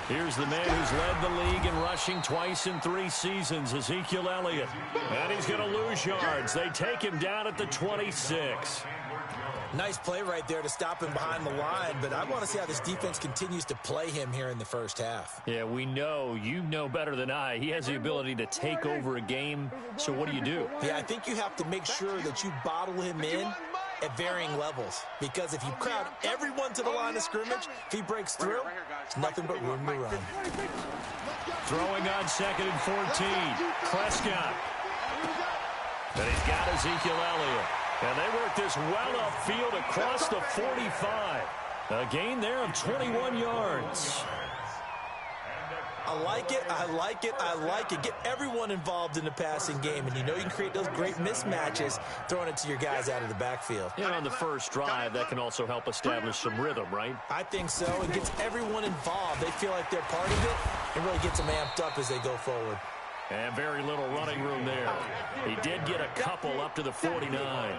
Here's the man who's led the league in rushing twice in 3 seasons, Ezekiel Elliott. And he's going to lose yards. They take him down at the 26. Nice play right there to stop him behind the line, but I want to see how this defense continues to play him here in the first half. Yeah, we know. You know better than I. He has the ability to take over a game, so what do you do? Yeah, I think you have to make sure that you bottle him in at varying levels, because if you crowd everyone to the line of scrimmage, if he breaks through, it's nothing but room to run. Throwing on 2nd and 14. Prescott. And he's got Ezekiel Elliott. And they work this well upfield across the 45. A gain there of 21 yards. I like it, I like it, I like it. Get everyone involved in the passing game, and you know you can create those great mismatches throwing it to your guys out of the backfield. And on the first drive, that can also help establish some rhythm, right? I think so. It gets everyone involved. They feel like they're part of it. It really gets them amped up as they go forward. And very little running room there. He did get a couple up to the 49.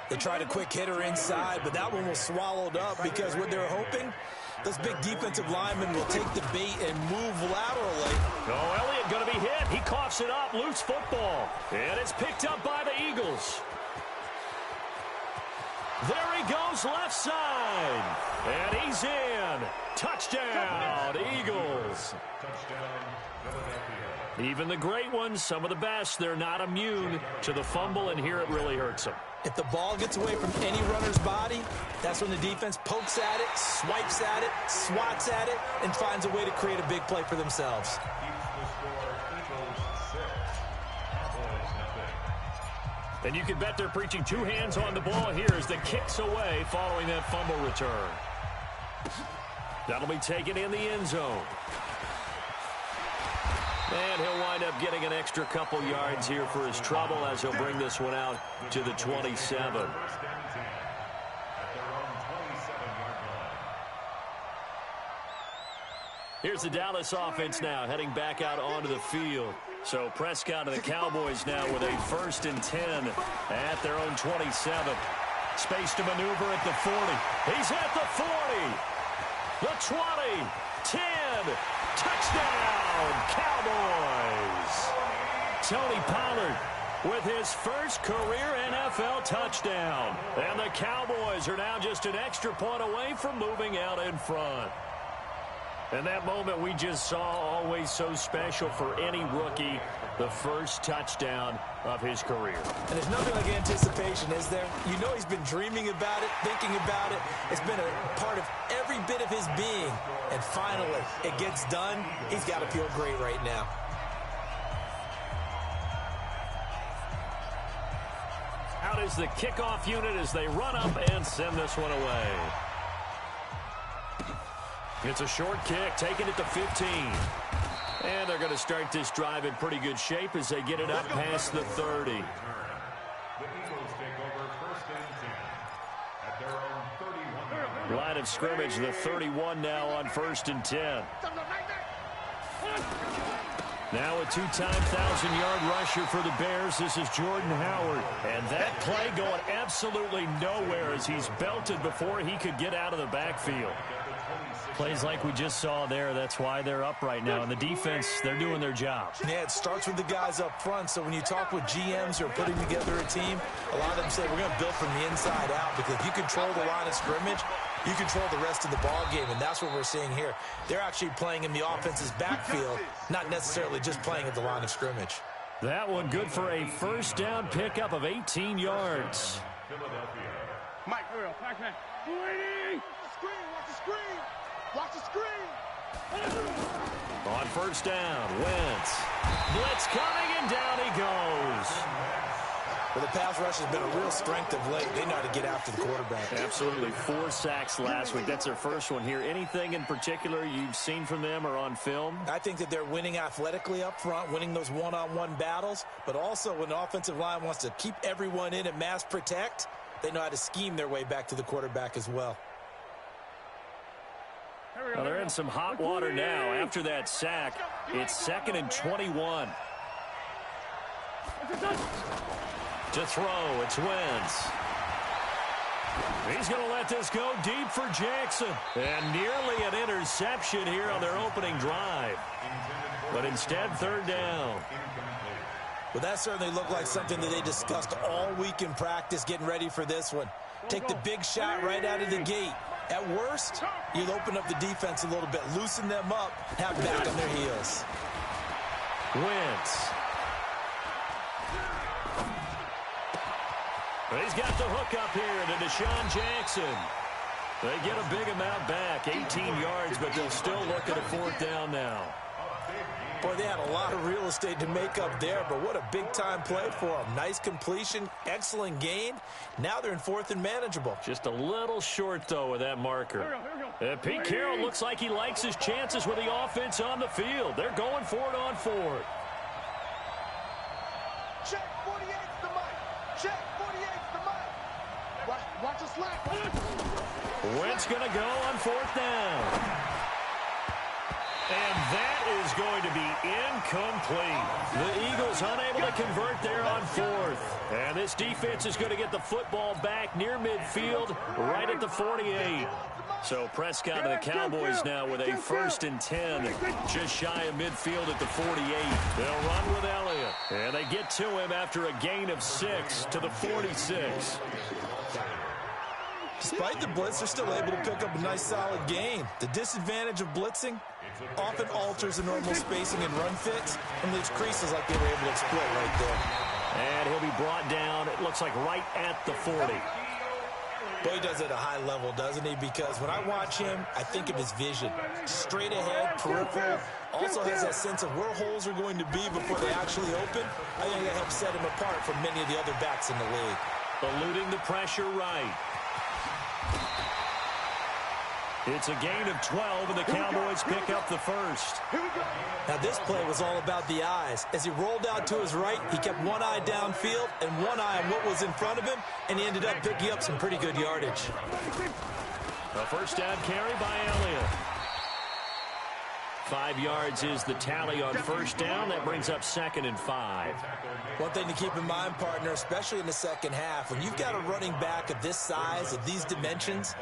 They tried a quick hitter inside, but that one was swallowed up because what they're hoping, those big defensive linemen will take the bait and move laterally. Oh, Elliott going to be hit. He coughs it up. Loose football. And it's picked up by the Eagles. There he goes, left side. And he's in. Touchdown, Eagles. Even the great ones, some of the best, they're not immune to the fumble, and here it really hurts them. If the ball gets away from any runner's body, that's when the defense pokes at it, swipes at it, swats at it, and finds a way to create a big play for themselves. And you can bet they're preaching 2 hands on the ball here as the kick's away following that fumble return. That'll be taken in the end zone. And he'll wind up getting an extra couple yards here for his trouble as he'll bring this one out to the 27. Here's the Dallas offense now heading back out onto the field. So Prescott and the Cowboys now with a 1st and 10 at their own 27. Space to maneuver at the 40. He's at the 40. The 20. 10. Touchdown, Cowboys! Tony Pollard with his first career NFL touchdown. And the Cowboys are now just an extra point away from moving out in front. And that moment we just saw, always so special for any rookie, the first touchdown of his career. And there's nothing like anticipation, is there? You know he's been dreaming about it, thinking about it. It's been a part of every bit of his being. And finally, it gets done. He's got to feel great right now. Out is the kickoff unit as they run up and send this one away. It's a short kick, taking it to 15. And they're going to start this drive in pretty good shape as they get it up past the 30. Line of scrimmage, the 31 now on 1st and 10. Now a 2-time 1,000-yard rusher for the Bears. This is Jordan Howard. And that play going absolutely nowhere as he's belted before he could get out of the backfield. Plays like we just saw there, that's why they're up right now. And the defense, they're doing their job. Yeah, it starts with the guys up front. So when you talk with GMs who are putting together a team, a lot of them say we're going to build from the inside out, because if you control the line of scrimmage, you control the rest of the ball game, and that's what we're seeing here. They're actually playing in the offense's backfield, not necessarily just playing at the line of scrimmage. That one good for a first down pickup of 18 yards. Mike, back. Screen, watch the screen. Watch the screen. On first down, Wentz. Blitz coming, and down he goes. Well, the pass rush has been a real strength of late. They know how to get after the quarterback. Absolutely. 4 sacks last week. That's their first one here. Anything in particular you've seen from them or on film? I think that they're winning athletically up front, winning those one-on-one battles, but also when the offensive line wants to keep everyone in and mass protect, they know how to scheme their way back to the quarterback as well. Well, they're in some hot water now. After that sack, it's 2nd and 21. To throw, it's Wentz. He's going to let this go deep for Jackson. And nearly an interception here on their opening drive. But instead, third down. Well, that certainly looked like something that they discussed all week in practice getting ready for this one. Take the big shot right out of the gate. At worst, you'll open up the defense a little bit, loosen them up, have back on their heels. Wentz. He's got the hook up here to Deshaun Jackson. They get a big amount back, 18 yards, but they'll still look at a fourth down now. Boy, they had a lot of real estate to make up there, but what a big-time play for them. Nice completion, excellent gain. Now they're in fourth and manageable. Just a little short, though, with that marker. Pete Carroll looks like he likes his chances with the offense on the field. They're going for it on fourth. Check 48's the mic. Check 48's the mic. Watch the slack. Wentz going to go on fourth down. And that is going to be incomplete. The Eagles unable to convert there on fourth. And this defense is going to get the football back near midfield, right at the 48. So Prescott and the Cowboys now with a 1st and 10, just shy of midfield at the 48. They'll run with Elliott. And they get to him after a gain of 6 to the 46. Despite the blitz, they're still able to pick up a nice solid gain. The disadvantage of blitzing often alters the normal spacing and run fits and leaves creases like they were able to exploit right there. And he'll be brought down, it looks like right at the 40. Boy, he does it at a high level, doesn't he? Because when I watch him, I think of his vision. Straight ahead, peripheral. Also has that sense of where holes are going to be before they actually open. I think that helps set him apart from many of the other backs in the league. Eluding the pressure right. It's a gain of 12, and the Cowboys pick up the first. Now, this play was all about the eyes. As he rolled out to his right, he kept one eye downfield and one eye on what was in front of him, and he ended up picking up some pretty good yardage. A first down carry by Elliott. 5 yards is the tally on first down. That brings up 2nd and 5. One thing to keep in mind, partner, especially in the second half, when you've got a running back of this size, of these dimensions,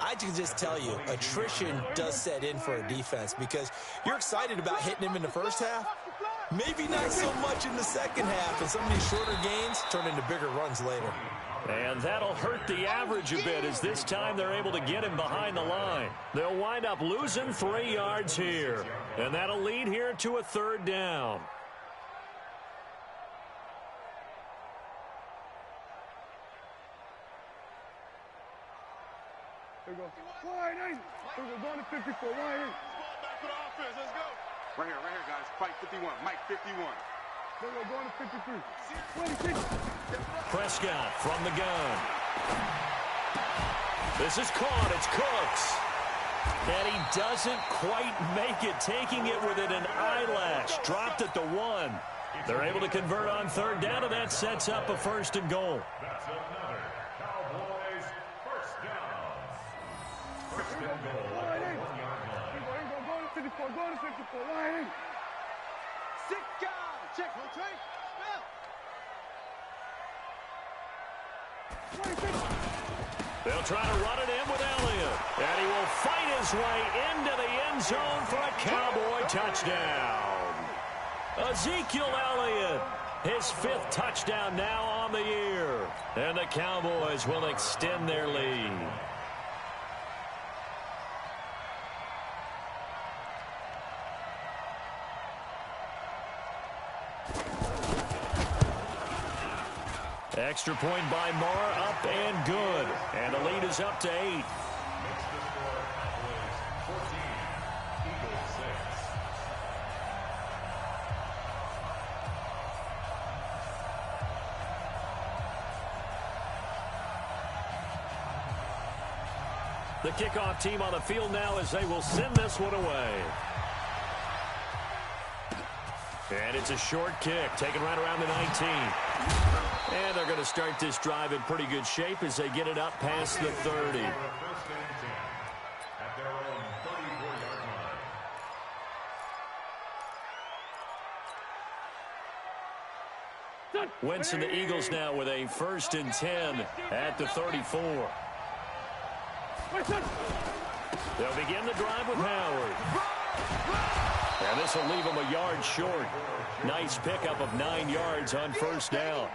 I can just tell you, attrition does set in for a defense because you're excited about hitting him in the first half. Maybe not so much in the second half, and some of these shorter gains turn into bigger runs later. And that'll hurt the average a bit as this time they're able to get him behind the line. They'll wind up losing 3 yards here, and that'll lead here to a third down. Here we go. Wide eight. Here we go. Going to 54. Wide eight. Back to the offense. Let's go. Right here, guys. Fight 51. Mike 51. Here we go. Going to 53. 26. Prescott from the gun. This is caught. It's Cooks. And he doesn't quite make it, taking it within an eyelash. Dropped at the 1. They're able to convert on third down, and that sets up a 1st and goal. That's another Cowboys first down. First and goal. Go to 54. Go to 54. Wide eight. 6 guys. Check. Rotate. Spell. They'll try to run it in with Elliott. And he will fight his way into the end zone for a Cowboy touchdown. Ezekiel Elliott, his 5th touchdown now on the year. And the Cowboys will extend their lead. Extra point by Marr, up and good. And the lead is up to 8. Makes the score Cowboys 14, Eagles 6. The kickoff team on the field now as they will send this one away. And it's a short kick, taken right around the 19. And they're going to start this drive in pretty good shape as they get it up past the 30. First and 10 at their own 34-yard line. Wentz and the Eagles now with a 1st and 10 at the 34. They'll begin the drive with Howard. And this will leave him a yard short. Nice pickup of 9 yards on first down.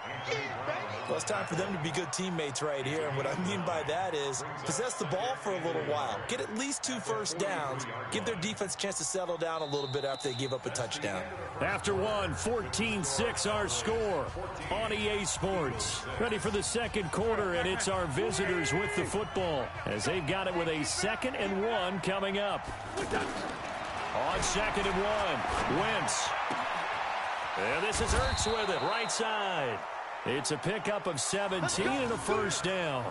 Well, it's time for them to be good teammates right here. And what I mean by that is possess the ball for a little while. Get at least 2 first downs. Give their defense a chance to settle down a little bit after they give up a touchdown. After one, 14-6 our score on EA Sports. Ready for the second quarter, and it's our visitors with the football as they've got it with a 2nd and 1 coming up. On 2nd and 1, Wentz. And this is Ertz with it, right side. It's a pickup of 17 and a first down.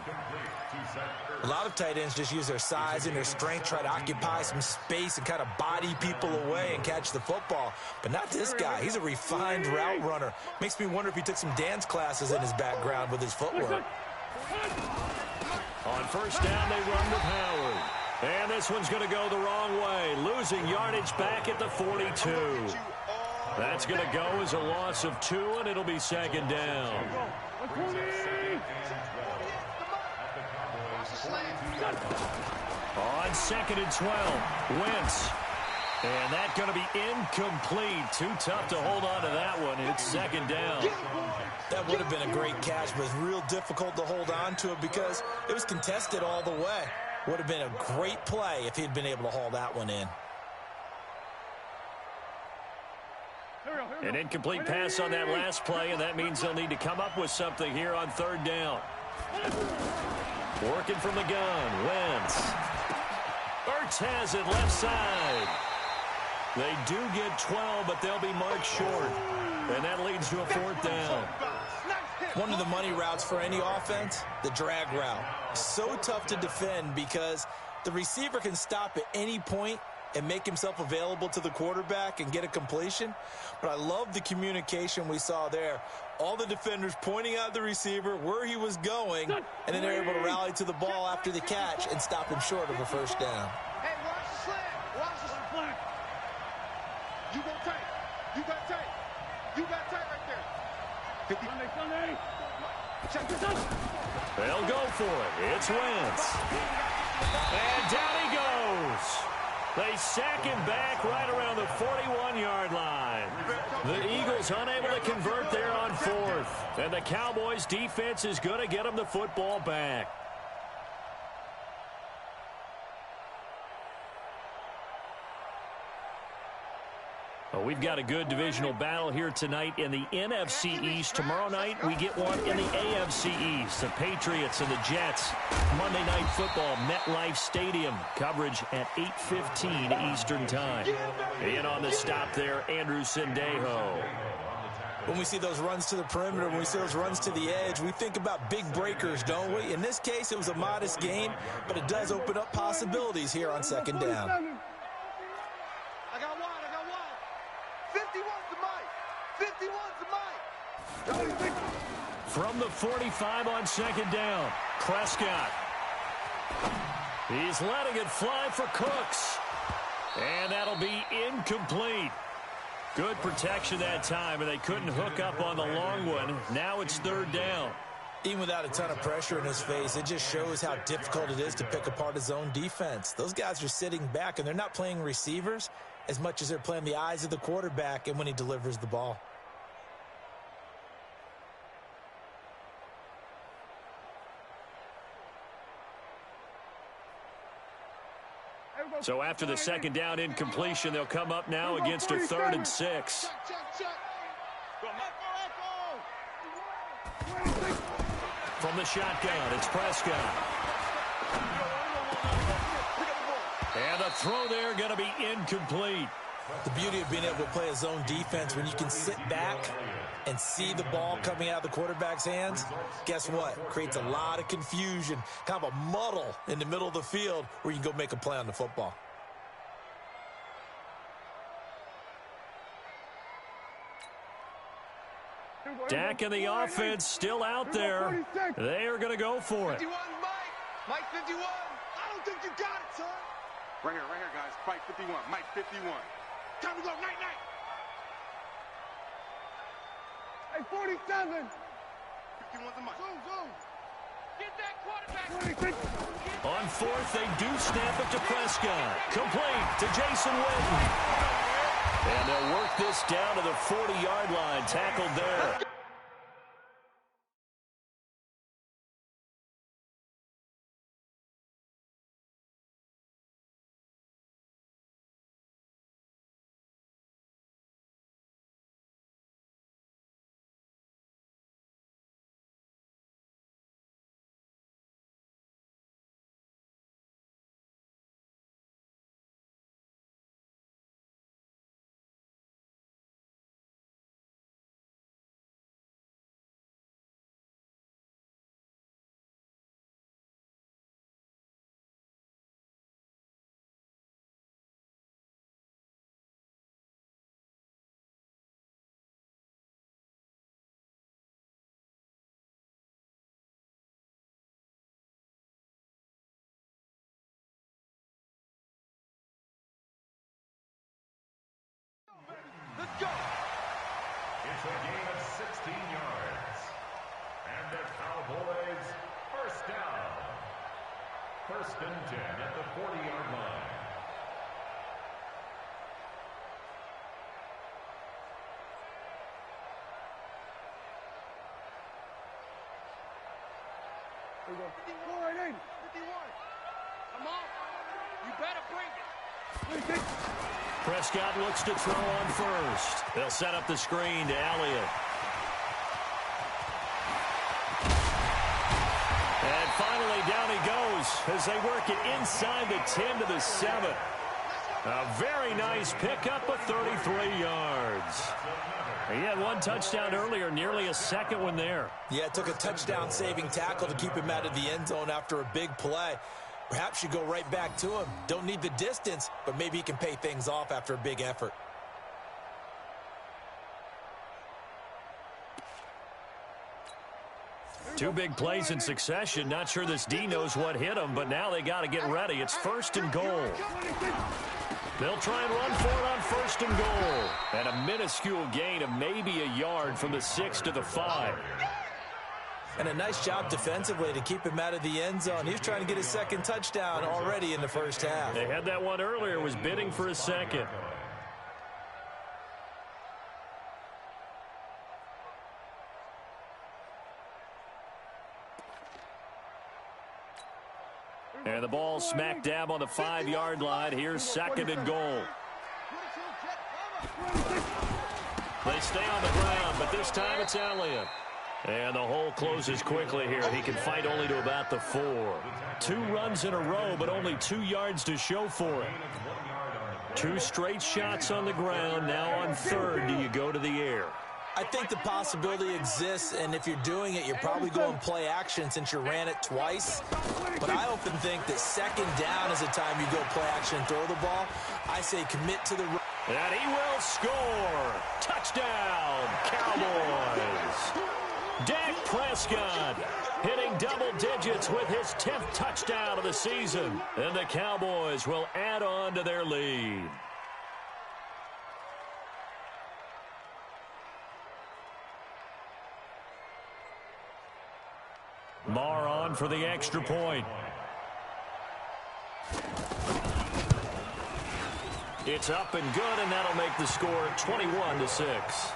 A lot of tight ends just use their size and their strength, try to occupy some space and kind of body people away and catch the football. But not this guy. He's a refined route runner. Makes me wonder if he took some dance classes in his background with his footwork. On first down, they run with Howard. And this one's going to go the wrong way, losing yardage back at the 42. That's going to go as a loss of 2, and it'll be 2nd down. On 2nd and 12, Wentz. And that's going to be incomplete. Too tough to hold on to that one. It's 2nd down. That would have been a great catch, but it's real difficult to hold on to it because it was contested all the way. Would have been a great play if he'd been able to haul that one in. An incomplete pass on that last play, and that means they'll need to come up with something here on 3rd down. Working from the gun, Wentz. Ertz has it left side. They do get 12, but they'll be marked short. And that leads to a 4th down. One of the money routes for any offense, the drag route. So tough to defend because the receiver can stop at any point and make himself available to the quarterback and get a completion. But I love the communication we saw there. All the defenders pointing out the receiver where he was going, and then they're able to rally to the ball after the catch and stop him short of a first down. Hey, watch the slant. Watch the slant. You go tight. You got tight. You got tight right there. 50. Sunday. Check this out. They'll go for it. It's Wentz. And down he goes. They sack him back right around the 41-yard line. The Eagles unable to convert there on 4th. And the Cowboys defense is going to get them the football back. Well, we've got a good divisional battle here tonight in the NFC East. Tomorrow night, we get one in the AFC East. The Patriots and the Jets. Monday Night Football, MetLife Stadium. Coverage at 8:15 Eastern Time. In on the stop there, Andrew Sendejo. When we see those runs to the perimeter, when we see those runs to the edge, we think about big breakers, don't we? In this case, it was a modest gain, but it does open up possibilities here on 2nd down. I got one. 51's the mic. From the 45 on 2nd down, Prescott. He's letting it fly for Cooks. And that'll be incomplete. Good protection that time, and they couldn't hook up on the long one. Now it's 3rd down. Even without a ton of pressure in his face, it just shows how difficult it is to pick apart his own defense. Those guys are sitting back, and they're not playing receivers as much as they're playing the eyes of the quarterback and when he delivers the ball. So after the 2nd down incompletion, they'll come up now against a 3rd and 6. From the shotgun, it's Prescott. And the throw there going to be incomplete. The beauty of being able to play a zone defense when you can sit back and see the ball coming out of the quarterback's hands, guess what? Creates a lot of confusion, kind of a muddle in the middle of the field where you can go make a play on the football. Dak and the offense still out there. They are going to go for it. 51, Mike 51. I don't think you got it, son. Right here, guys. Mike 51. Mike 51. Time to go. Night. Hey, 47. 51's the mic. Zoom. On fourth, they do snap it to Prescott. Complete to Jason Witten. And they'll work this down to the 40-yard line. Tackled there. Let's go. It's a gain of 16 yards. And the Cowboys first down. First and 10 at the 40-yard line. Here we go. 51. Come on. You better bring it. Prescott looks to throw on first. They'll set up the screen to Elliott. And finally, down he goes as they work it inside the 10 to the 7. A very nice pickup of 33 yards. He had one touchdown earlier, nearly a second one there. Yeah, it took a touchdown-saving tackle to keep him out of the end zone after a big play. Perhaps you go right back to him. Don't need the distance, but maybe he can pay things off after a big effort. Two big plays in succession. Not sure this D knows what hit him, but now they got to get ready. It's first and goal. They'll try and run for it on first and goal. And a minuscule gain of maybe a yard from the 6 to the 5. And a nice job defensively to keep him out of the end zone. He was trying to get his second touchdown already in the first half. They had that one earlier, was bidding for a second. And the ball smack dab on the 5-yard line. Here's second and goal. They stay on the ground, but this time it's Elliott. And the hole closes quickly here. He can fight only to about the 4. 2 runs in a row, but only 2 yards to show for it. 2 straight shots on the ground. Now on third, do you go to the air? I think the possibility exists, and if you're doing it, you're probably going play action since you ran it twice. But I often think that second down is the time you go play action and throw the ball. I say commit to the run. And he will score. Touchdown, Cowboys. Dak Prescott hitting double digits with his 10th touchdown of the season. And the Cowboys will add on to their lead. Marr on for the extra point. It's up and good, and that'll make the score 21-6.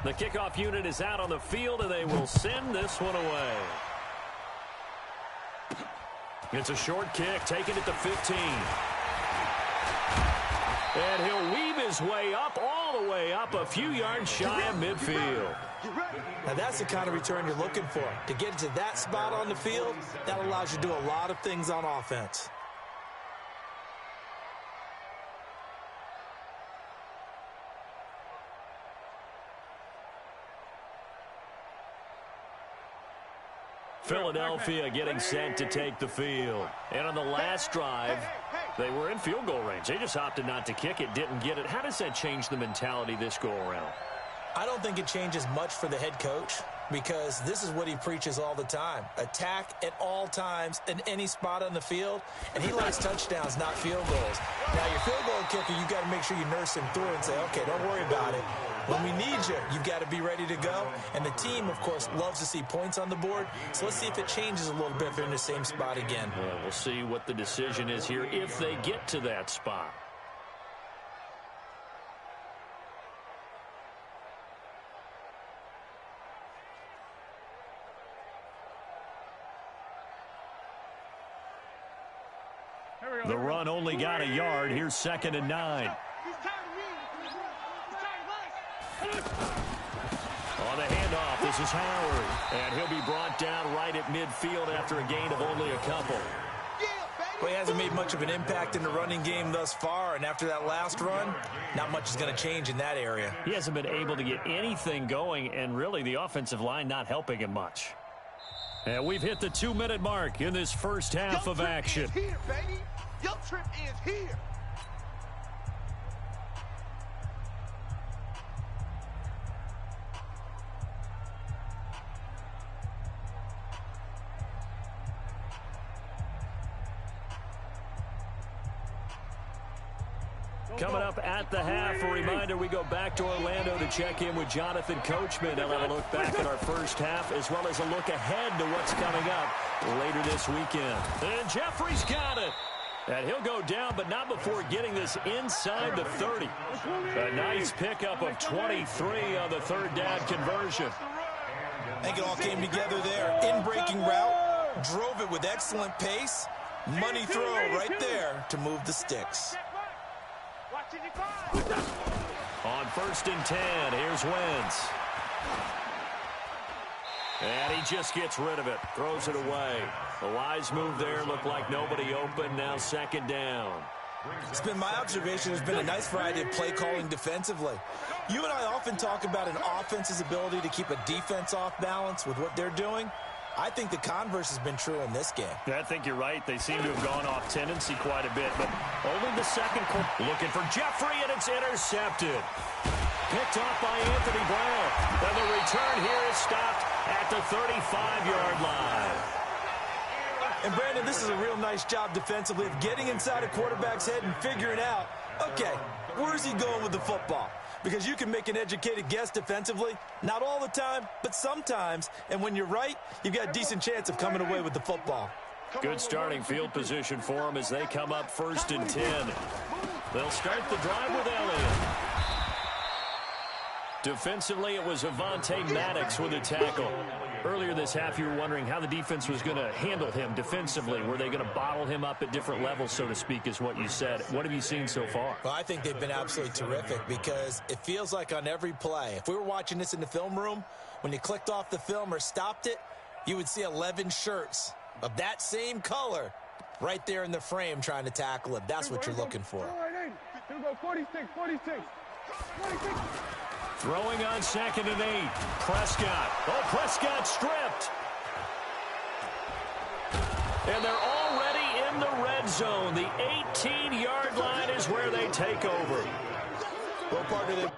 The kickoff unit is out on the field, and they will send this one away. It's a short kick, taking it to 15. And he'll weave his way up, all the way up, a few yards shy of midfield. Now that's the kind of return you're looking for. To get to that spot on the field, that allows you to do a lot of things on offense. Philadelphia getting set to take the field. And on the last drive, they were in field goal range. They just opted not to kick it, didn't get it. How does that change the mentality this go around? I don't think it changes much for the head coach because this is what he preaches all the time. Attack at all times in any spot on the field, and he likes touchdowns, not field goals. Now, your field goal kicker, you've got to make sure you nurse him through and say, okay, don't worry about it. When we need you, you've got to be ready to go. And the team, of course, loves to see points on the board. So let's see if it changes a little bit if they're in the same spot again. Well, we'll see what the decision is here if they get to that spot. The run only got a yard. Here's 2nd and 9. On the handoff, this is Howard. And he'll be brought down right at midfield after a gain of only a couple. Well, he hasn't made much of an impact in the running game thus far, and after that last run, not much is going to change in that area. He hasn't been able to get anything going, and really the offensive line not helping him much. And we've hit the 2-minute mark in this first half of action. Here, baby. Your trip is here. Coming up at the half, a reminder, we go back to Orlando to check in with Jonathan Coachman. I'll have a look back at our first half as well as a look ahead to what's coming up later this weekend. And Jeffrey's got it. And he'll go down, but not before getting this inside the 30. A nice pickup of 23 on the third down conversion. I think it all came together there. In-breaking route, drove it with excellent pace. Money throw right there to move the sticks. On 1st and 10, here's Wentz. And he just gets rid of it, throws it away. A wise move there, looked like nobody open, now 2nd down. It's been my observation, there's been a nice variety of play calling defensively. You and I often talk about an offense's ability to keep a defense off balance with what they're doing. I think the converse has been true in this game. I think you're right. They seem to have gone off tendency quite a bit, but only the second quarter. Looking for Jeffrey, and it's intercepted. Picked off by Anthony Brown. And the return here is stopped at the 35-yard line. And, Brandon, this is a real nice job defensively of getting inside a quarterback's head and figuring out, okay, where's he going with the football? Because you can make an educated guess defensively, not all the time, but sometimes. And when you're right, you've got a decent chance of coming away with the football. Good starting field position for them as they come up 1st and 10. They'll start the drive with Elliott. Defensively, it was Avonte Maddox with a tackle. Earlier this half, you were wondering how the defense was going to handle him defensively. Were they going to bottle him up at different levels, so to speak, is what you said. What have you seen so far? Well, I think they've been absolutely terrific because it feels like on every play, if we were watching this in the film room, when you clicked off the film or stopped it, you would see 11 shirts of that same color right there in the frame trying to tackle it. That's what you're looking for. Here we go, 46, 46. Throwing on 2nd and 8. Prescott. Oh, Prescott stripped. And they're already in the red zone. The 18-yard line is where they take over. Well, part of it.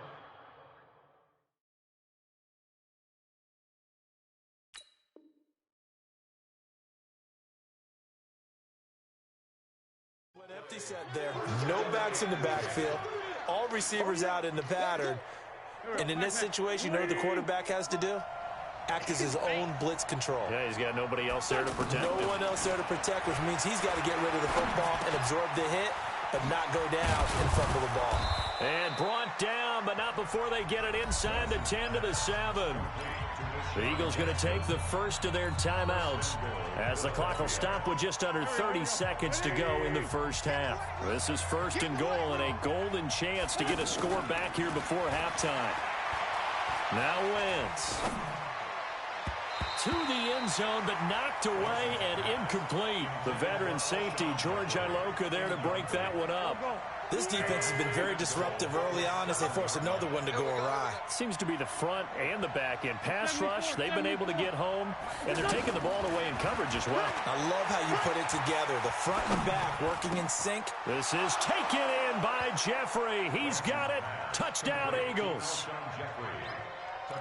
Empty set there. No backs in the backfield. All receivers out in the pattern. And in this situation, you know what the quarterback has to do? Act as his own blitz control. Yeah, he's got nobody else there to protect him. No one else there to protect, which means he's got to get rid of the football and absorb the hit, but not go down and fumble the ball. And brought down, but not before they get it inside the 10 to the 7. The Eagles going to take the first of their timeouts as the clock will stop with just under 30 seconds to go in the first half. This is 1st and goal and a golden chance to get a score back here before halftime. Now Wentz to the end zone, but knocked away and incomplete. The veteran safety, George Iloka, there to break that one up. This defense has been very disruptive early on as they force another one to go awry. Seems to be the front and the back end. Pass rush, they've been able to get home, and they're taking the ball away in coverage as well. I love how you put it together. The front and back working in sync. This is taken in by Jeffrey. He's got it. Touchdown, Eagles.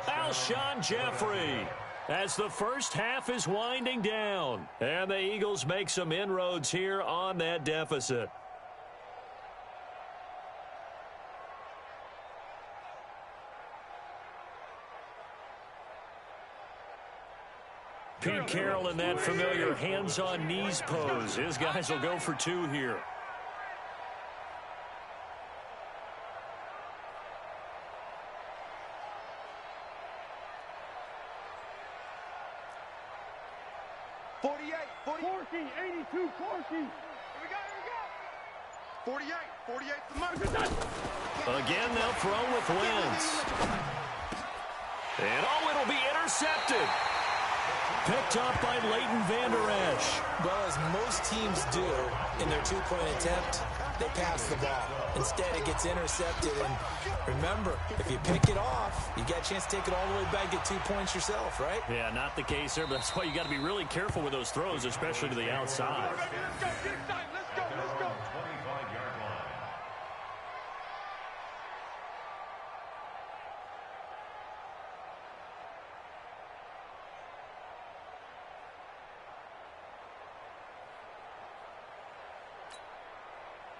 Alshon Jeffrey. As the first half is winding down. And the Eagles make some inroads here on that deficit. Pete Carroll in that familiar hands-on knees pose. His guys will go for 2 here. Corky, 82, Corky. Here we go. 48 the mark. Again, they'll throw with Wentz. And it'll be intercepted. Picked up by Leighton Vander Esch. Well, as most teams do in their two-point attempt, they pass the ball. Instead, it gets intercepted. And remember, if you pick it off, you got a chance to take it all the way back, get 2 points yourself, right? Yeah, not the case there, but that's why you got to be really careful with those throws, especially to the outside. Let's go. 25-yard line.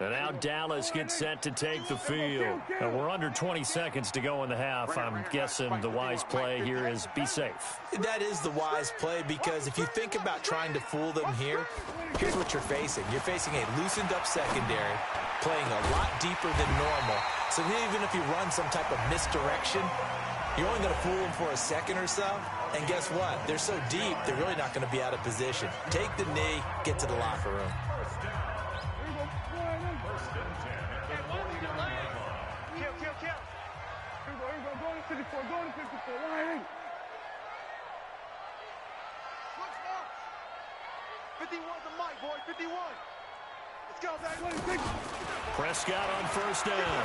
And now Dallas gets set to take the field. We're under 20 seconds to go in the half. I'm guessing the wise play here is be safe. That is the wise play, because if you think about trying to fool them here, here's what you're facing. You're facing a loosened-up secondary, playing a lot deeper than normal. So even if you run some type of misdirection, you're only going to fool them for a second or so. And guess what? They're so deep, they're really not going to be out of position. Take the knee, get to the locker room. Go to 54, line 51 the mic, boy, 51. Let's go, baby. Prescott on first down.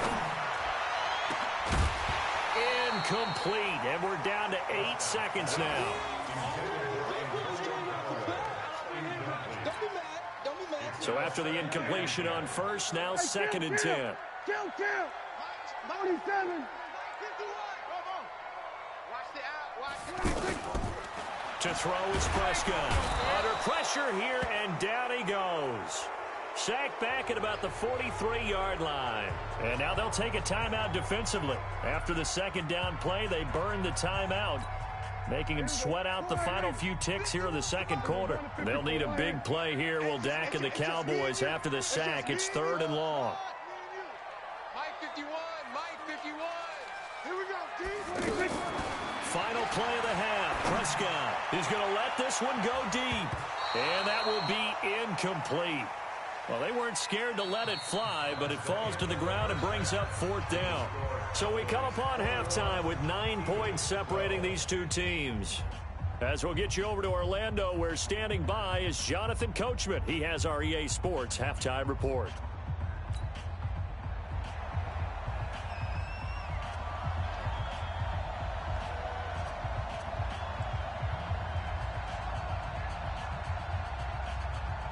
Incomplete, and we're down to 8 seconds now. So after the incompletion on first, now 2nd and 10. Kill. 47. To throw is Prescott. Under pressure here, and down he goes. Sacked back at about the 43-yard line. And now they'll take a timeout defensively. After the second down play, they burn the timeout, making him sweat out the final few ticks here in the second quarter. They'll need a big play here, will Dak and the Cowboys after the sack. It's 3rd and long. Here we go, D. Final play of the half. Prescott is going to let this one go deep. And that will be incomplete. Well, they weren't scared to let it fly, but it falls to the ground and brings up 4th down. So we come upon halftime with 9 points separating these two teams. As we'll get you over to Orlando, where standing by is Jonathan Coachman. He has our EA Sports halftime report.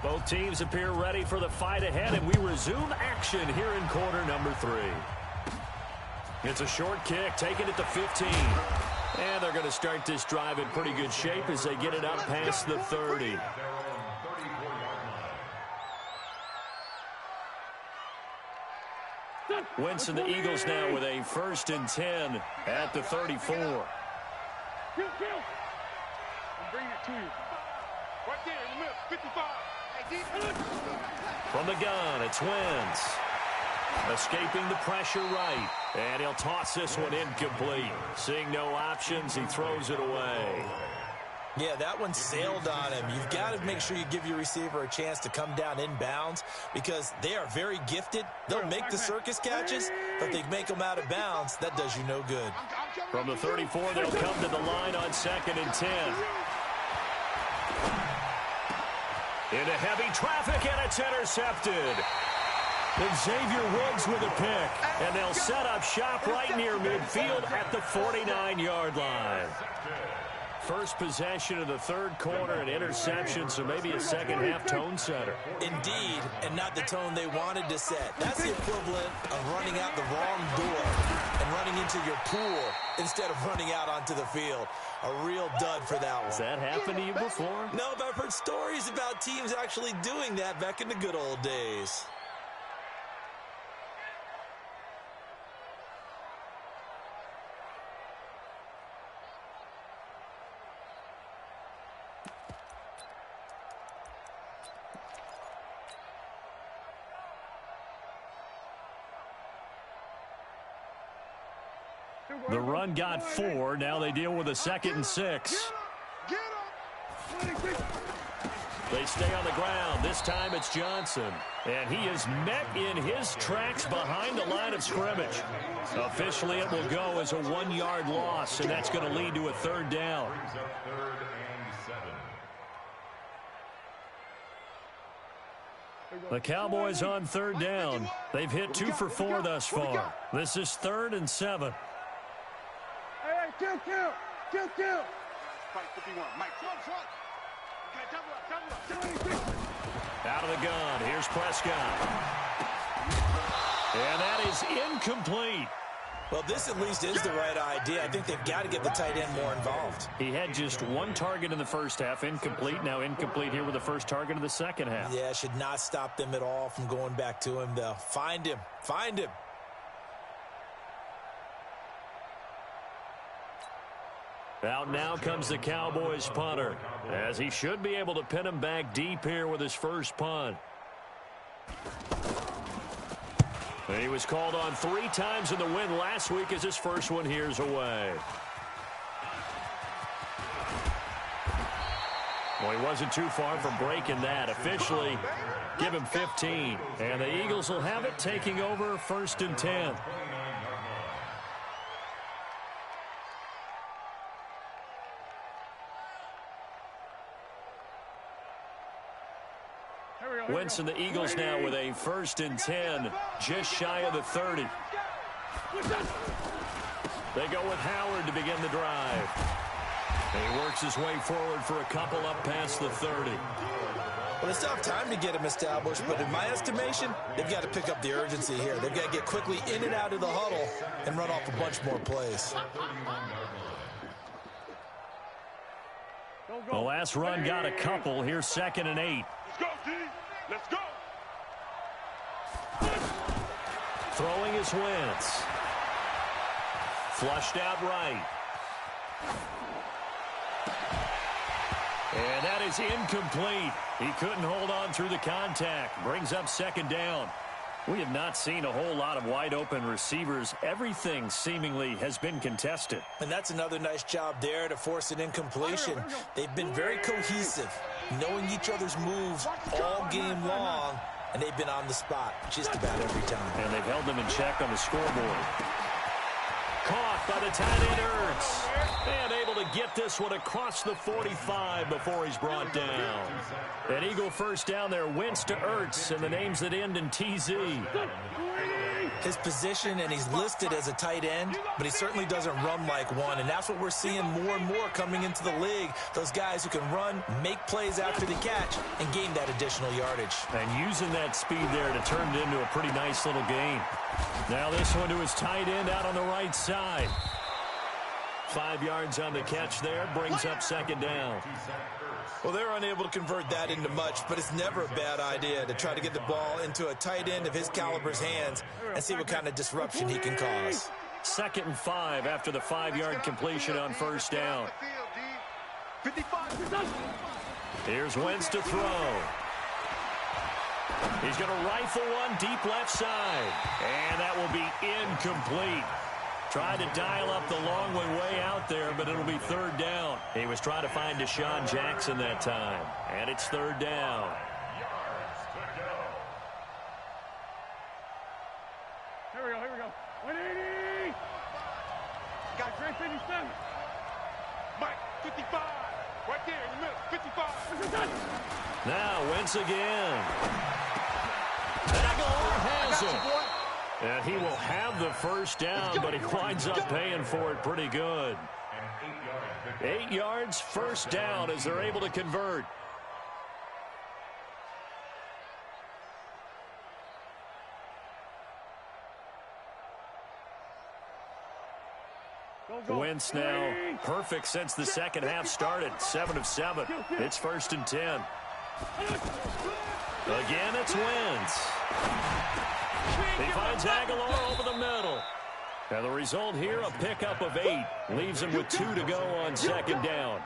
Both teams appear ready for the fight ahead, and we resume action here in quarter number 3. It's a short kick, taking it to 15. And they're going to start this drive in pretty good shape as they get it up past the 30. Wentz and the Eagles now with a 1st and 10 at the 34. Kill. I'm bringing it to you. Right there in the middle, 55. From the gun, it's Wentz. Escaping the pressure right. And he'll toss this one incomplete. Seeing no options, he throws it away. Yeah, that one sailed on him. You've got to make sure you give your receiver a chance to come down inbounds, because they are very gifted. They'll make the circus catches, but they make them out of bounds. That does you no good. From the 34, they'll come to the line on 2nd and 10. Into heavy traffic, and it's intercepted. And Xavier Woods with a pick. And they'll set up shop right near midfield at the 49-yard line. First possession of the third quarter, an interception, so maybe a second-half tone setter. Indeed, and not the tone they wanted to set. That's the equivalent of running out the wrong door and running into your pool instead of running out onto the field. A real dud for that one. Has that happened to you before? No, but I've heard stories about teams actually doing that back in the good old days. The run got 4. Now they deal with a 2nd and 6. They stay on the ground. This time it's Johnson. And he is met in his tracks behind the line of scrimmage. Officially, it will go as a 1-yard loss, and that's going to lead to a 3rd down. The Cowboys on 3rd down. They've hit 2 for 4 thus far. This is 3rd and 7. Kill. Fight 51. Mike, front. Out of the gun. Here's Prescott. And that is incomplete. Well, this at least is the right idea. I think they've got to get the tight end more involved. He had just 1 target in the first half. Incomplete. Now incomplete here with the first target of the second half. Yeah, should not stop them at all from going back to him, though. Find him. Out now comes the Cowboys punter, as he should be able to pin him back deep here with his first punt. He was called on 3 times in the win last week as his first one here's away. Well, he wasn't too far from breaking that. Officially, give him 15. And the Eagles will have it, taking over 1st and 10. Wentz and the Eagles now with a 1st and 10, just shy of the 30. They go with Howard to begin the drive. And he works his way forward for a couple up past the 30. Well, it's tough time to get him established, but in my estimation, they've got to pick up the urgency here. They've got to get quickly in and out of the huddle and run off a bunch more plays. The last run got a couple. Here's 2nd and 8. Let's go, G. Let's go. Throwing is Wentz. Flushed out right. And that is incomplete. He couldn't hold on through the contact. Brings up 2nd down. We have not seen a whole lot of wide-open receivers. Everything seemingly has been contested. And that's another nice job there to force an incompletion. They've been very cohesive, knowing each other's moves all game long, and they've been on the spot just about every time. And they've held them in check on the scoreboard. Caught by the tight end Ertz. And able to get this one across the 45 before he's brought down. An Eagle first down there. Wentz to Ertz, and the names that end in TZ. His position, and he's listed as a tight end, but he certainly doesn't run like one, and that's what we're seeing more and more coming into the league. Those guys who can run, make plays after the catch, and gain that additional yardage. And using that speed there to turn it into a pretty nice little gain. Now this one to his tight end out on the right side. 5 yards on the catch there, brings up 2nd down. Well, they're unable to convert that into much, but it's never a bad idea to try to get the ball into a tight end of his caliber's hands and see what kind of disruption he can cause. 2nd and 5 after the 5-yard completion on 1st down. Here's Wentz to throw. He's going to rifle one deep left side. And that will be incomplete. Tried to dial up the long one way out there, but it'll be 3rd down. He was trying to find Deshaun Jackson that time. And it's 3rd down. Here we go. 180. Got Trey 57. Mike, 55. Right there in the middle, 55. Now Wentz again. Aguilar has Johnson. And he will have the first down, but he winds up paying for it pretty good. 8 yards, first down as they're able to convert. Wentz now perfect since the second half started. 7 of 7. It's 1st and 10. Again, it's Wentz. He finds Aguilar over the middle. And the result here, a pickup of 8. Leaves him with 2 to go on second down.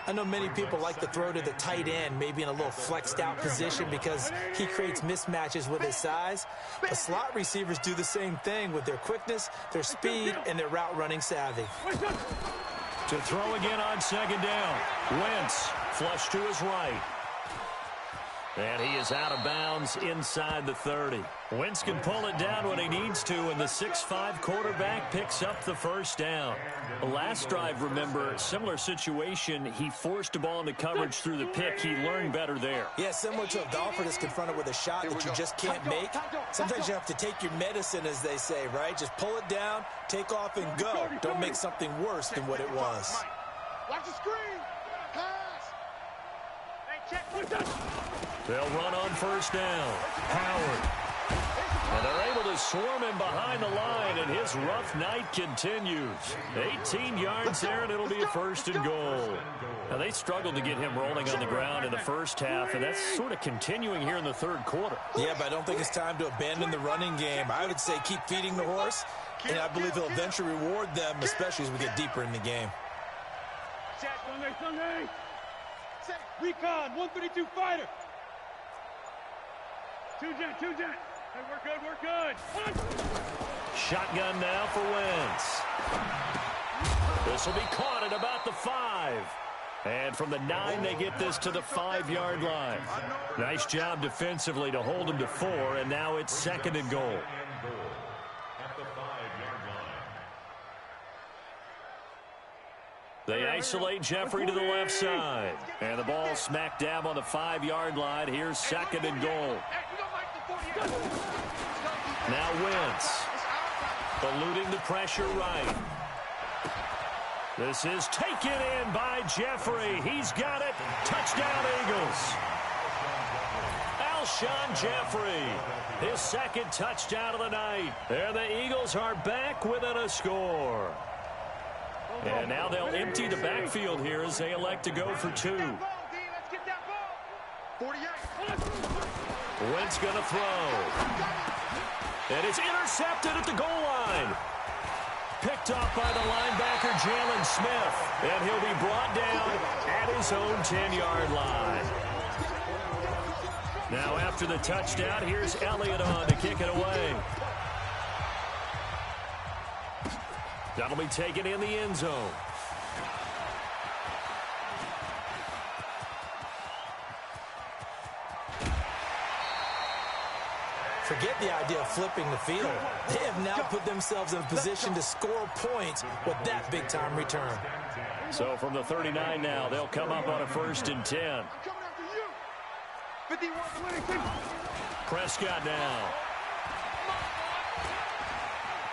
I know many people like to throw to the tight end, maybe in a little flexed out position because he creates mismatches with his size. But slot receivers do the same thing with their quickness, their speed, and their route running savvy. To throw again on second down. Wentz flush to his right. And he is out of bounds inside the 30. Wentz can pull it down when he needs to, and the 6'5" quarterback picks up the first down. Last drive, remember, similar situation. He forced a ball into coverage through the pick. He learned better there. Yeah, similar to a golfer that's confronted with a shot that you just can't make. Sometimes you have to take your medicine, as they say, right? Just pull it down, take off, and go. Don't make something worse than what it was. Watch the screen. Pass. Hey, check. They'll run on first down. Howard. And they're able to swarm him behind the line, and his rough night continues. 18 yards there, and it'll be a 1st and goal. Now, they struggled to get him rolling on the ground in the first half, and that's sort of continuing here in the third quarter. Yeah, but I don't think it's time to abandon the running game. I would say keep feeding the horse, and I believe he'll eventually reward them, especially as we get deeper in the game. Sunday. Recon, 132 fighter. Two jet. Hey, we're good. Shotgun now for Wentz. This will be caught at about the 5. And from the 9, they get this to the 5-yard line. Nice job defensively to hold him to 4, and now it's 2nd and goal. They isolate Jeffrey to the left side. And the ball smack dab on the 5-yard line. Here's 2nd and goal. Now Wentz. Eluding the pressure right. This is taken in by Jeffrey. He's got it. Touchdown, Eagles. Alshon Jeffrey. His 2nd touchdown of the night. And the Eagles are back within a score. And now they'll empty the backfield here as they elect to go for 2. Wentz going to throw. And it's intercepted at the goal line. Picked off by the linebacker, Jalen Smith. And he'll be brought down at his own 10-yard line. Now after the touchdown, here's Elliott on to kick it away. That'll be taken in the end zone. Forget the idea of flipping the field. They have now put themselves in a position to score points with that big-time return. So from the 39 now, they'll come up on a 1st and 10. Prescott now.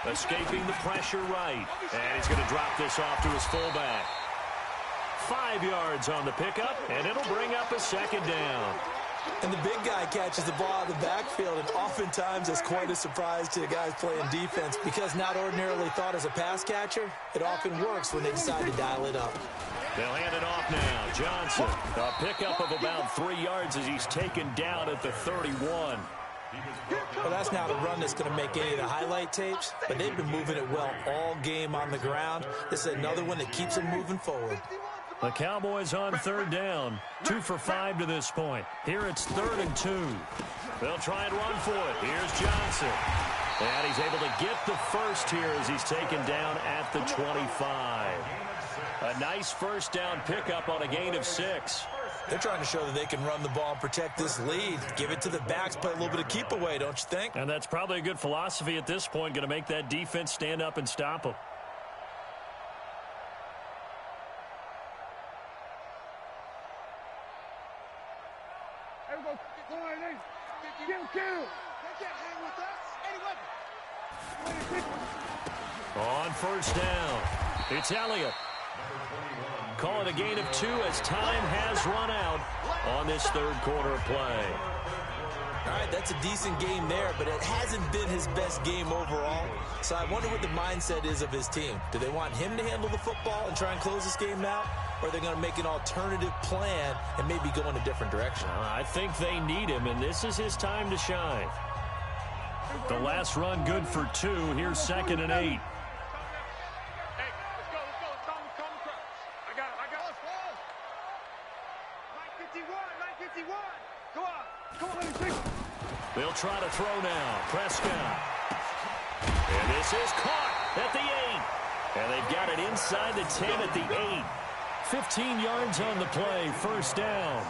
Escaping the pressure right. And he's going to drop this off to his fullback. 5 yards on the pickup, and it'll bring up a 2nd down. And the big guy catches the ball out of the backfield, and oftentimes it's quite a surprise to the guys playing defense because not ordinarily thought as a pass catcher, it often works when they decide to dial it up. They'll hand it off now. Johnson, a pickup of about 3 yards as he's taken down at the 31. Well, that's not a run that's going to make any of the highlight tapes, but they've been moving it well all game on the ground. This is another one that keeps them moving forward. The Cowboys on 3rd down. 2 for 5 to this point. Here it's 3rd and 2. They'll try and run for it. Here's Johnson. And he's able to get the first here as he's taken down at the 25. A nice first down pickup on a gain of 6. They're trying to show that they can run the ball and protect this lead. Give it to the backs, play a little bit of keep away, don't you think? And that's probably a good philosophy at this point, going to make that defense stand up and stop them. Kill. On first down, it's Elliott. Call it a gain of 2 as time has run out on this third quarter play. All right, that's a decent game there, but it hasn't been his best game overall. So I wonder what the mindset is of his team. Do they want him to handle the football and try and close this game out? Or are they going to make an alternative plan and maybe go in a different direction? I think they need him, and this is his time to shine. The last run good for 2. Here's 2nd and 8. They'll try to throw now. Prescott. And this is caught at the 8. And they've got it inside the 10 at the 8. 15 yards on the play. First down.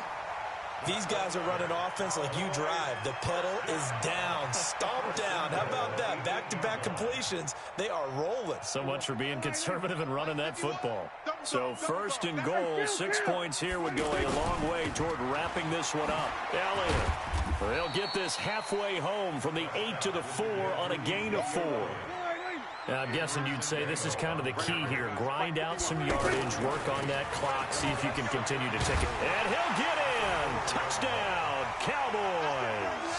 These guys are running offense like you drive. The pedal is down. Stomp down. How about that? Back-to-back completions. They are rolling. So much for being conservative and running that football. So first and goal, 6 points here would go a long way toward wrapping this one up. Elliott. They'll get this halfway home from the 8 to the 4 on a gain of 4. Now, I'm guessing you'd say this is kind of the key here. Grind out some yardage, work on that clock, see if you can continue to tick it. And he'll get in. Touchdown, Cowboys.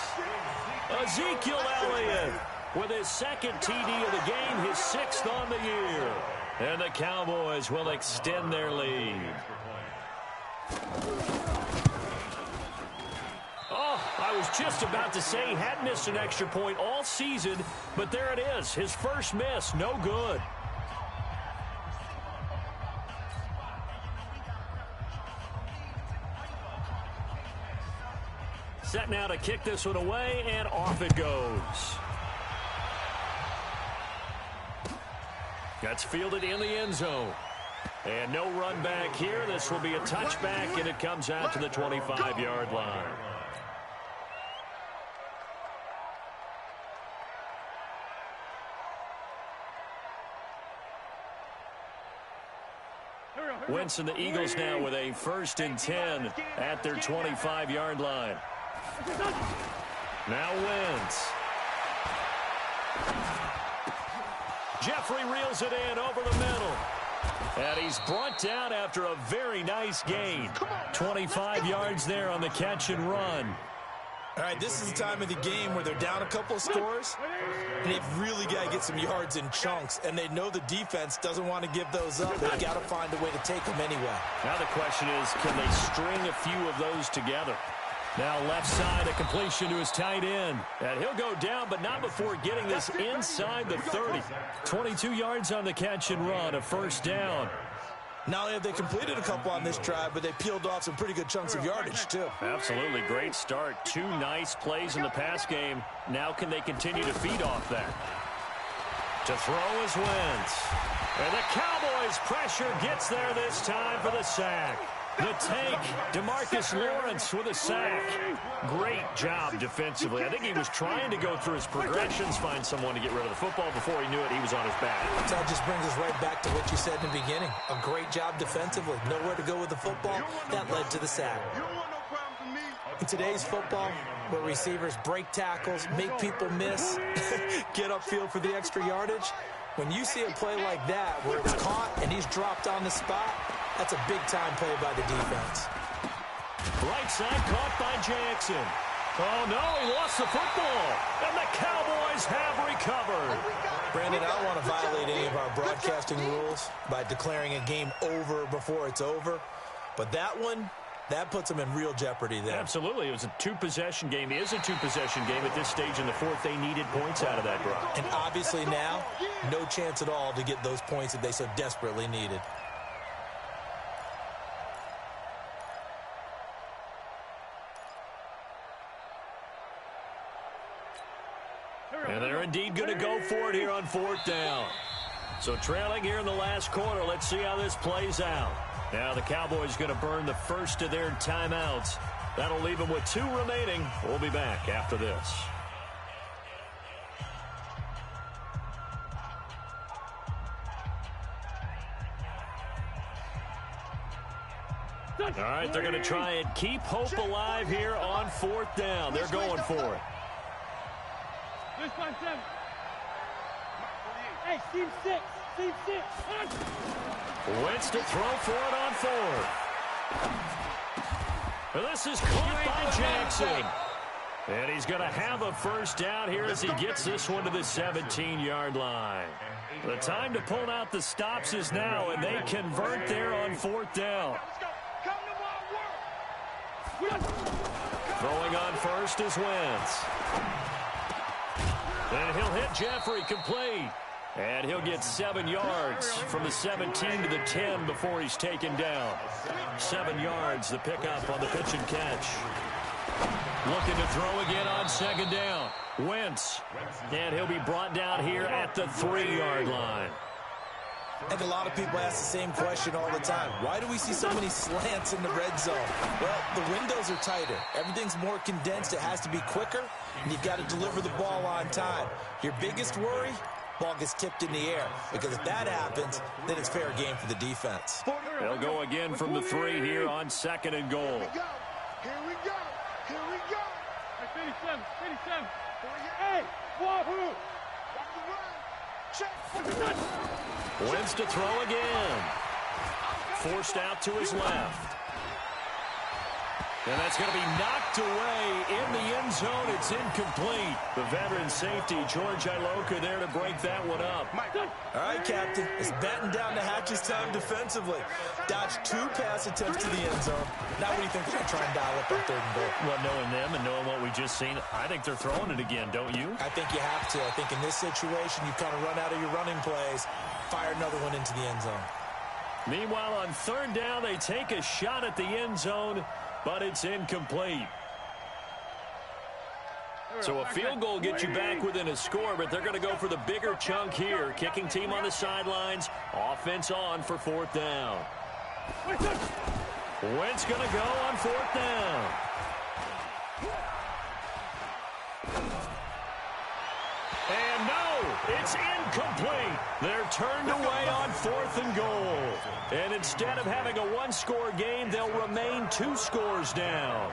Ezekiel Elliott with his 2nd TD of the game, his 6th on the year. And the Cowboys will extend their lead. I was just about to say he had missed an extra point all season, but there it is. His first miss, no good. Set now to kick this one away, and off it goes. That's fielded in the end zone. And no run back here. This will be a touchback, and it comes out to the 25-yard line. Wentz and the Eagles now with a 1st and 10 at their 25-yard line. Now Wentz. Jeffrey reels it in over the middle. And he's brought down after a very nice gain. 25 yards there on the catch and run. All right, this is the time of the game where they're down a couple of scores, and they've really got to get some yards in chunks, and they know the defense doesn't want to give those up. They've got to find a way to take them anyway. Now the question is, can they string a few of those together? Now left side, a completion to his tight end. And he'll go down, but not before getting this inside the 30. 22 yards on the catch and run, a 1st down. Not only have they completed a couple on this drive, but they peeled off some pretty good chunks of yardage, too. Absolutely. Great start. 2 nice plays in the pass game. Now can they continue to feed off that? To throw is Wentz. And the Cowboys' pressure gets there this time for the sack. The tank, DeMarcus Lawrence with a sack. Great job defensively. I think he was trying to go through his progressions, find someone to get rid of the football. Before he knew it, he was on his back. So that just brings us right back to what you said in the beginning. A great job defensively. Nowhere to go with the football. That led to the sack. In today's football, where receivers break tackles, make people miss, get upfield for the extra yardage, when you see a play like that where it's caught and he's dropped on the spot, that's a big-time play by the defense. Right side caught by Jackson. Oh, no, he lost the football. And the Cowboys have recovered. Brandon, I don't want to violate any of our broadcasting rules by declaring a game over before it's over. But that one, that puts them in real jeopardy there. Absolutely. It was a 2-possession game. It is a 2-possession game at this stage in the 4th. They needed points out of that drive. And obviously now, no chance at all to get those points that they so desperately needed. And they're indeed going to go for it here on 4th down. So trailing here in the last quarter. Let's see how this plays out. Now the Cowboys going to burn the first of their timeouts. That'll leave them with 2 remaining. We'll be back after this. All right, they're going to try and keep hope alive here on 4th down. They're going for it. Hey, team 6. Team 6. Wentz to throw for it on 4th. This is caught by Jackson. And he's going to have a first down here as he gets this one to the 17-yard line. The time to pull out the stops is now, and they convert there on 4th down. Throwing on first is Wentz. And he'll hit Jeffrey complete. And he'll get 7 yards from the 17 to the 10 before he's taken down. 7 yards, the pickup on the pitch and catch. Looking to throw again on 2nd down. Wentz. And he'll be brought down here at the 3-yard line. I think a lot of people ask the same question all the time. Why do we see so many slants in the red zone? Well, the windows are tighter. Everything's more condensed. It has to be quicker, and you've got to deliver the ball on time. Your biggest worry? Ball gets tipped in the air, because if that happens, then it's fair game for the defense. They'll go again from the 3 here on 2nd and goal. Here we go. Here we go. Hey, 57. Hey, wahoo. Check. Wentz to throw again. Forced out to his left. And that's going to be knocked away in the end zone. It's incomplete. The veteran safety, George Iloka, there to break that one up. All right, Captain. It's batten down the hatches time defensively. Dodged 2 pass attempts to the end zone. Now what do you think they're going to try and dial up on 3rd and goal? Well, knowing them and knowing what we just seen, I think they're throwing it again, don't you? I think you have to. I think in this situation, you kind of run out of your running plays, fire another one into the end zone. Meanwhile, on 3rd down, they take a shot at the end zone, but it's incomplete. So a field goal gets you back within a score, but they're going to go for the bigger chunk here. Kicking team on the sidelines. Offense on for 4th down. Wentz going to go on 4th down. And no, it's incomplete. They're turned away on 4th and goal. And instead of having a 1-score game, they'll remain 2 scores down.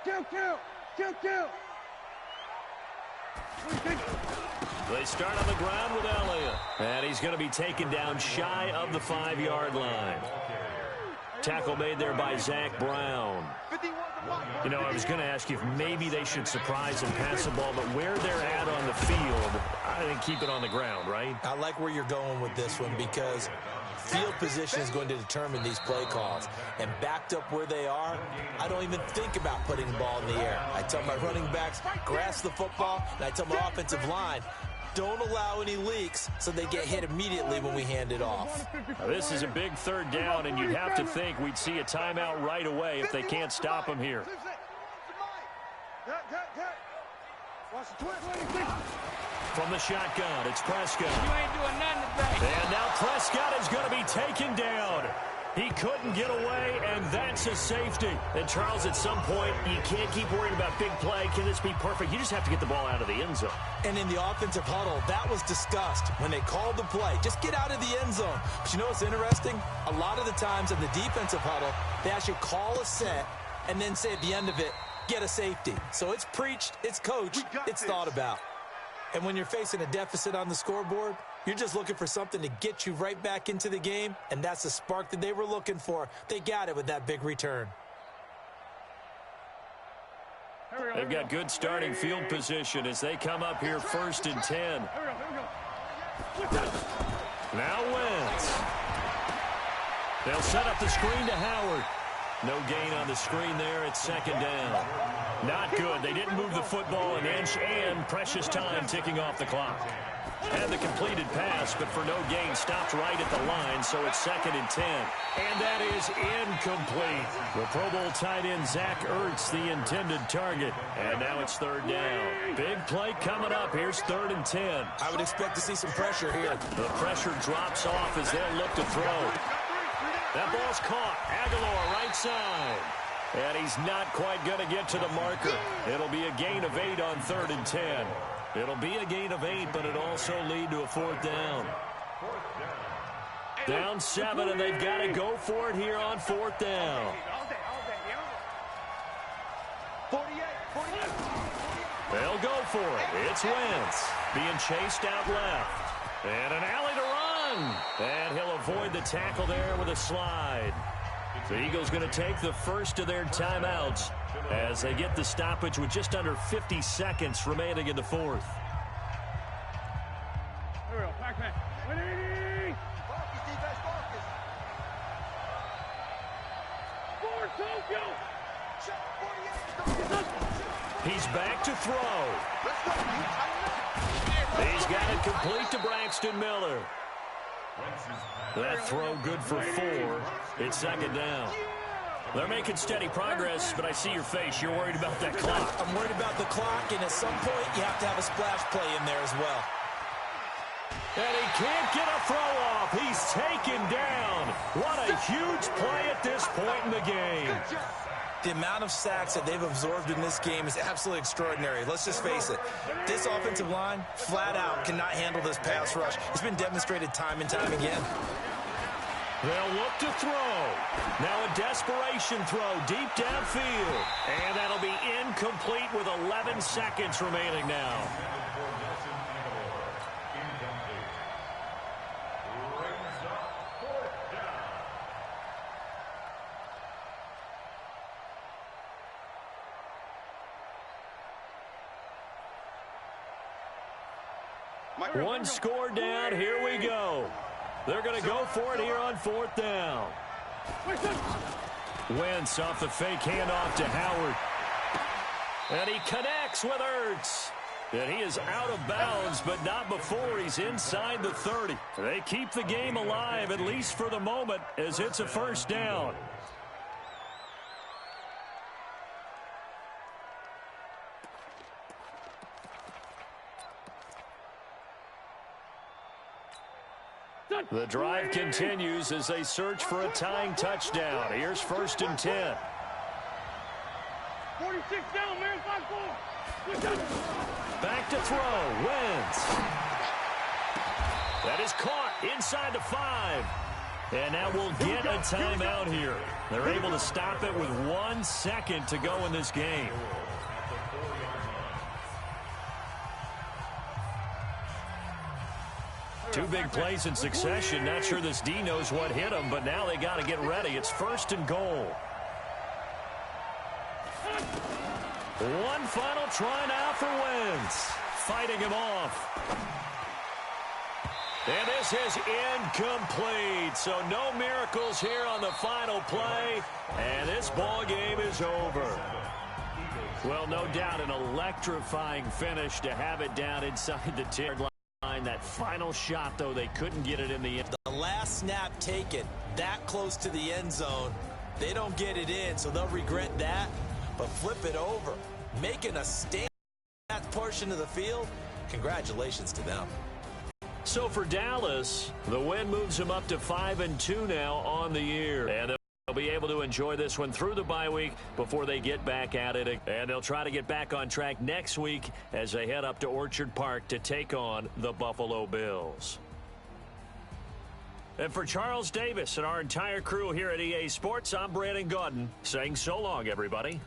Kill. They start on the ground with Elliott. And he's going to be taken down shy of the 5-yard line. Tackle made there by Zach Brown. You know, I was going to ask you if maybe they should surprise and pass the ball, but where they're at on the field, I think keep it on the ground, right? I like where you're going with this one because field position is going to determine these play calls. And backed up where they are, I don't even think about putting the ball in the air. I tell my running backs, grasp the football, and I tell my offensive line, don't allow any leaks so they get hit immediately when we hand it off. Now, this is a big 3rd down, and you'd have to think we'd see a timeout right away if they can't stop him here. From the shotgun, it's Prescott. You ain't doing nothing today. And now Prescott is going to be taken down. He couldn't get away, and that's a safety. And, Charles, at some point, you can't keep worrying about big play. Can this be perfect? You just have to get the ball out of the end zone. And in the offensive huddle, that was discussed when they called the play. Just get out of the end zone. But you know what's interesting? A lot of the times in the defensive huddle, they actually call a set and then say at the end of it, get a safety. So it's preached, it's coached, it's thought about. And when you're facing a deficit on the scoreboard, you're just looking for something to get you right back into the game, and that's the spark that they were looking for. They got it with that big return. They've got good starting field position as they come up here 1st and 10. Now Wentz. They'll set up the screen to Howard. No gain on the screen there. It's 2nd down. Not good. They didn't move the football an inch, and precious time ticking off the clock. And the completed pass, but for no gain, stopped right at the line, so it's 2nd and 10. And that is incomplete. The Pro Bowl tight end Zach Ertz, the intended target. And now it's 3rd down. Big play coming up. Here's 3rd and 10. I would expect to see some pressure here. The pressure drops off as they'll look to throw. That ball's caught. Aguilar right side. And he's not quite going to get to the marker. It'll be a gain of 8 on 3rd and 10. It'll be a gain of 8, but it also lead to a 4th down. Down 7, and they've got to go for it here on 4th down. They'll go for it. It's Wentz being chased out left. And an alley to run. And he'll avoid the tackle there with a slide. The Eagles going to take the first of their timeouts as they get the stoppage with just under 50 seconds remaining in the 4th. He's back to throw. He's got it complete to Braxton Miller. That throw good for 4. It's 2nd down. They're making steady progress, but I see your face. You're worried about that clock. I'm worried about the clock, and at some point, you have to have a splash play in there as well. And he can't get a throw off. He's taken down. What a huge play at this point in the game. The amount of sacks that they've absorbed in this game is absolutely extraordinary. Let's just face it. This offensive line, flat out, cannot handle this pass rush. It's been demonstrated time and time again. They'll look to throw. Now a desperation throw deep downfield. And that'll be incomplete with 11 seconds remaining now. One score down. Here we go. They're going to go for it here on 4th down. Wentz off the fake handoff to Howard. And he connects with Ertz. And he is out of bounds, but not before he's inside the 30. They keep the game alive, at least for the moment, as it's a 1st down. The drive continues as they search for a tying touchdown. Here's 1st and 10. 46 down, man. 5-4. Back to throw. Wentz. That is caught inside the 5. And now we'll get a timeout here. They're able to stop it with 1 second to go in this game. Two big plays in succession. Not sure this D knows what hit him, but now they got to get ready. It's 1st and goal. One final try now for Wentz. Fighting him off. And this is incomplete. So no miracles here on the final play. And this ball game is over. Well, no doubt an electrifying finish to have it down inside the 10 line. That final shot, though, they couldn't get it in the end. The last snap taken that close to the end zone. They don't get it in, so they'll regret that. But flip it over, making a stand in that portion of the field. Congratulations to them. So for Dallas, the win moves them up to 5-2 now on the year. And they'll be able to enjoy this one through the bye week before they get back at it. And they'll try to get back on track next week as they head up to Orchard Park to take on the Buffalo Bills. And for Charles Davis and our entire crew here at EA Sports, I'm Brandon Gaudin saying so long, everybody.